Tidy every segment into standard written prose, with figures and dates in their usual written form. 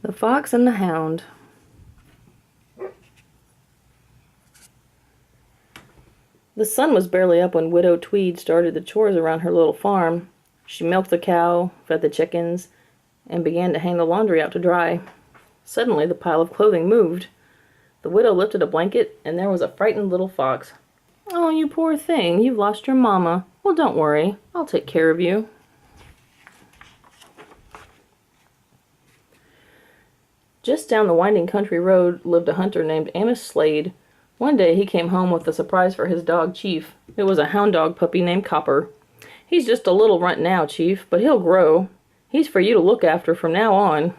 The Fox and the Hound. The sun was barely up when Widow Tweed started the chores around her little farm. She milked the cow, fed the chickens, and began to hang the laundry out to dry. Suddenly the pile of clothing moved. The widow lifted a blanket, and there was a frightened little fox. "Oh, you poor thing, you've lost your mama. Well, don't worry, I'll take care of you." Just down the winding country road lived a hunter named Amos Slade. One day he came home with a surprise for his dog, Chief. It was a hound dog puppy named Copper. "He's just a little runt now, Chief, but he'll grow. He's for you to look after from now on."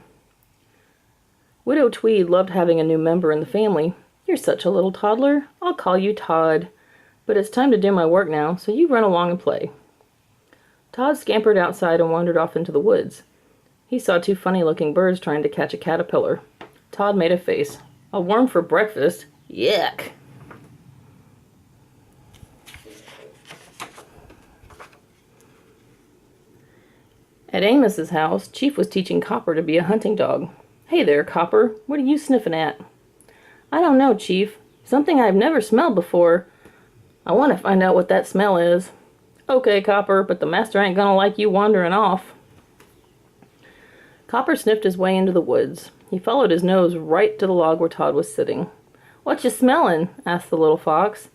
Widow Tweed loved having a new member in the family. "You're such a little toddler. I'll call you Tod. But it's time to do my work now, so you run along and play." Tod scampered outside and wandered off into the woods. He saw two funny-looking birds trying to catch a caterpillar. Tod made a face. "A worm for breakfast? Yuck!" At Amos's house, Chief was teaching Copper to be a hunting dog. "Hey there, Copper. What are you sniffing at?" "I don't know, Chief. Something I've never smelled before. I want to find out what that smell is." "Okay, Copper, but the master ain't gonna like you wandering off." Copper sniffed his way into the woods. He followed his nose right to the log where Tod was sitting. "What you smellin'?" asked the little fox.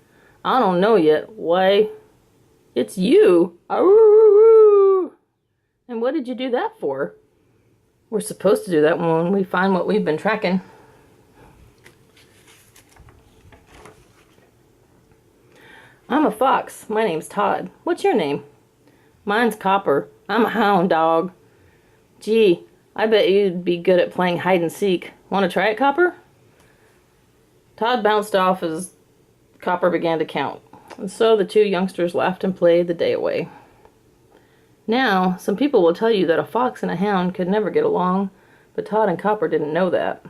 "I don't know yet. Why, it's you! Aroo!" "And what did you do that for?" "We're supposed to do that when we find what we've been tracking." "I'm a fox. My name's Tod. What's your name?" "Mine's Copper. I'm a hound dog." "Gee, I bet you'd be good at playing hide and seek. Want to try it, Copper?" Tod bounced off as Copper began to count, and so the two youngsters laughed and played the day away. Now, some people will tell you that a fox and a hound could never get along, but Tod and Copper didn't know that.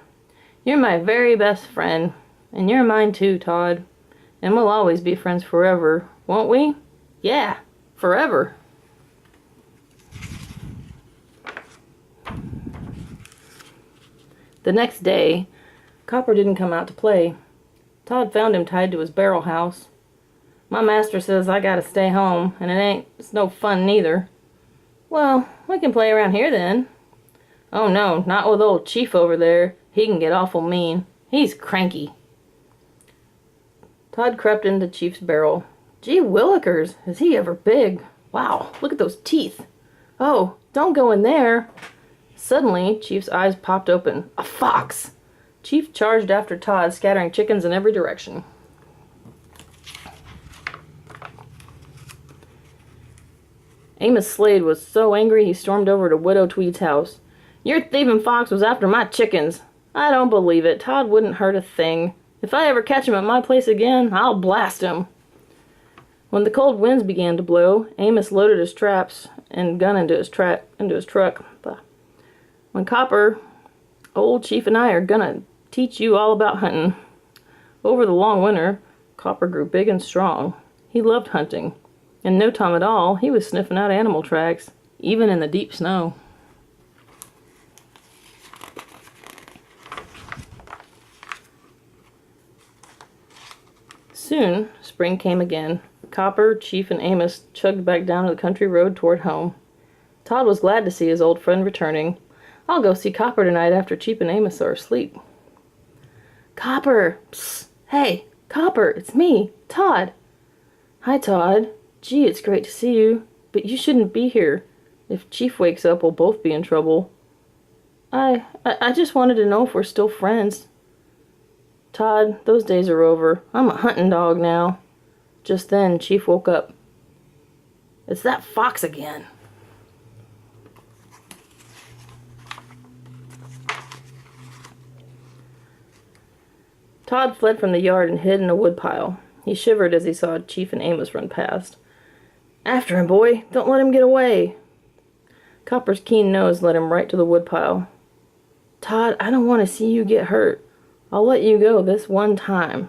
"You're my very best friend, and you're mine too, Tod. And we'll always be friends forever, won't we?" "Yeah, forever." The next day, Copper didn't come out to play. Tod found him tied to his barrel house. "My master says I gotta stay home, and it's no fun neither." "Well, we can play around here then." "Oh no, not with old Chief over there. He can get awful mean. He's cranky." Tod crept into Chief's barrel. "Gee willikers, is he ever big? Wow, look at those teeth. Oh, don't go in there." Suddenly, Chief's eyes popped open. A fox! Chief charged after Tod, scattering chickens in every direction. Amos Slade was so angry he stormed over to Widow Tweed's house. "Your thieving fox was after my chickens." "I don't believe it. Tod wouldn't hurt a thing. If I ever catch him at my place again, I'll blast him." When the cold winds began to blow, Amos loaded his traps and gun into his truck. "When Copper, old Chief and I are gonna teach you all about hunting." Over the long winter, Copper grew big and strong. He loved hunting. In no time at all, he was sniffing out animal tracks, even in the deep snow. Soon, spring came again. Copper, Chief, and Amos chugged back down the country road toward home. Tod was glad to see his old friend returning. "I'll go see Copper tonight after Chief and Amos are asleep." "Copper! Psst! Hey, Copper, it's me, Tod." "Hi, Tod. Gee, it's great to see you, but you shouldn't be here. If Chief wakes up, we'll both be in trouble." I just wanted to know if we're still friends." "Tod, those days are over. I'm a hunting dog now." Just then, Chief woke up. "It's that fox again." Tod fled from the yard and hid in a woodpile. He shivered as he saw Chief and Amos run past. "After him, boy! Don't let him get away!" Copper's keen nose led him right to the woodpile. "Tod, I don't want to see you get hurt. I'll let you go this one time."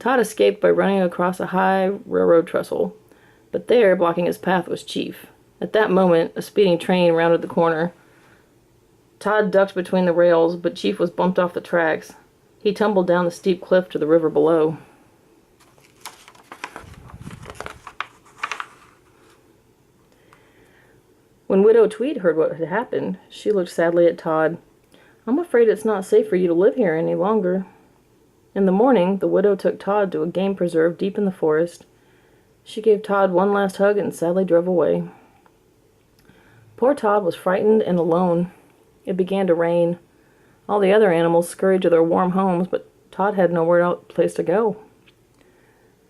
Tod escaped by running across a high railroad trestle, but there, blocking his path, was Chief. At that moment, a speeding train rounded the corner. Tod ducked between the rails, but Chief was bumped off the tracks. He tumbled down the steep cliff to the river below. When Widow Tweed heard what had happened, she looked sadly at Tod. "I'm afraid it's not safe for you to live here any longer." In the morning, the widow took Tod to a game preserve deep in the forest. She gave Tod one last hug and sadly drove away. Poor Tod was frightened and alone. It began to rain. All the other animals scurried to their warm homes, but Tod had nowhere else place to go.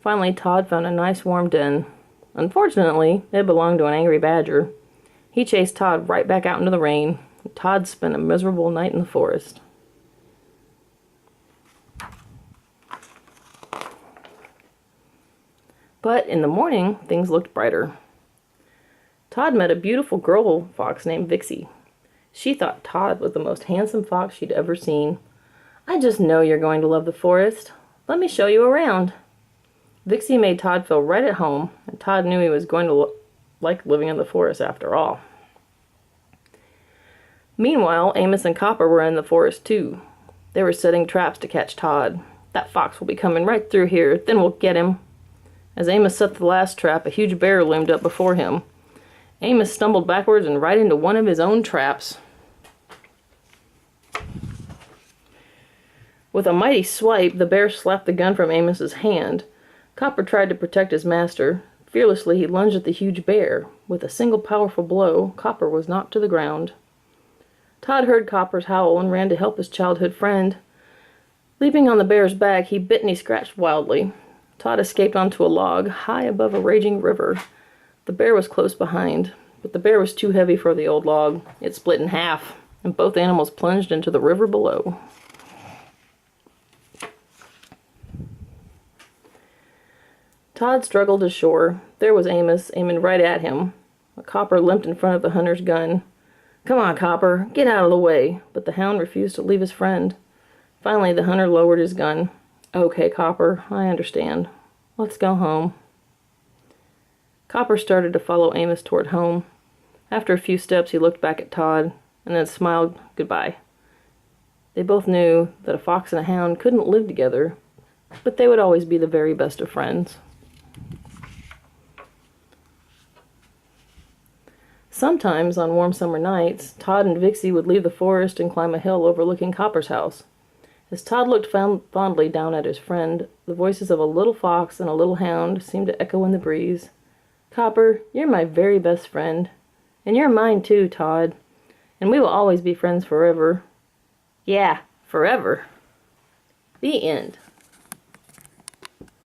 Finally, Tod found a nice warm den. Unfortunately, it belonged to an angry badger. He chased Tod right back out into the rain. Tod spent a miserable night in the forest. But in the morning, things looked brighter. Tod met a beautiful girl fox named Vixie. She thought Tod was the most handsome fox she'd ever seen. "I just know you're going to love the forest. Let me show you around." Vixie made Tod feel right at home, and Tod knew he was going to like living in the forest after all. Meanwhile, Amos and Copper were in the forest too. They were setting traps to catch Tod. "That fox will be coming right through here, then we'll get him." As Amos set the last trap, a huge bear loomed up before him. Amos stumbled backwards and right into one of his own traps. With a mighty swipe, the bear slapped the gun from Amos's hand. Copper tried to protect his master. Fearlessly, he lunged at the huge bear. With a single powerful blow, Copper was knocked to the ground. Tod heard Copper's howl and ran to help his childhood friend. Leaping on the bear's back, he bit and he scratched wildly. Tod escaped onto a log, high above a raging river. The bear was close behind, but the bear was too heavy for the old log. It split in half, and both animals plunged into the river below. Tod struggled ashore. There was Amos, aiming right at him. Copper limped in front of the hunter's gun. "Come on, Copper, get out of the way." But the hound refused to leave his friend. Finally, the hunter lowered his gun. "Okay, Copper, I understand. Let's go home." Copper started to follow Amos toward home. After a few steps, he looked back at Tod, and then smiled goodbye. They both knew that a fox and a hound couldn't live together, but they would always be the very best of friends. Sometimes, on warm summer nights, Tod and Vixie would leave the forest and climb a hill overlooking Copper's house. As Tod looked fondly down at his friend, the voices of a little fox and a little hound seemed to echo in the breeze. "Copper, you're my very best friend. And you're mine too, Tod. And we will always be friends forever." Yeah, forever. The end.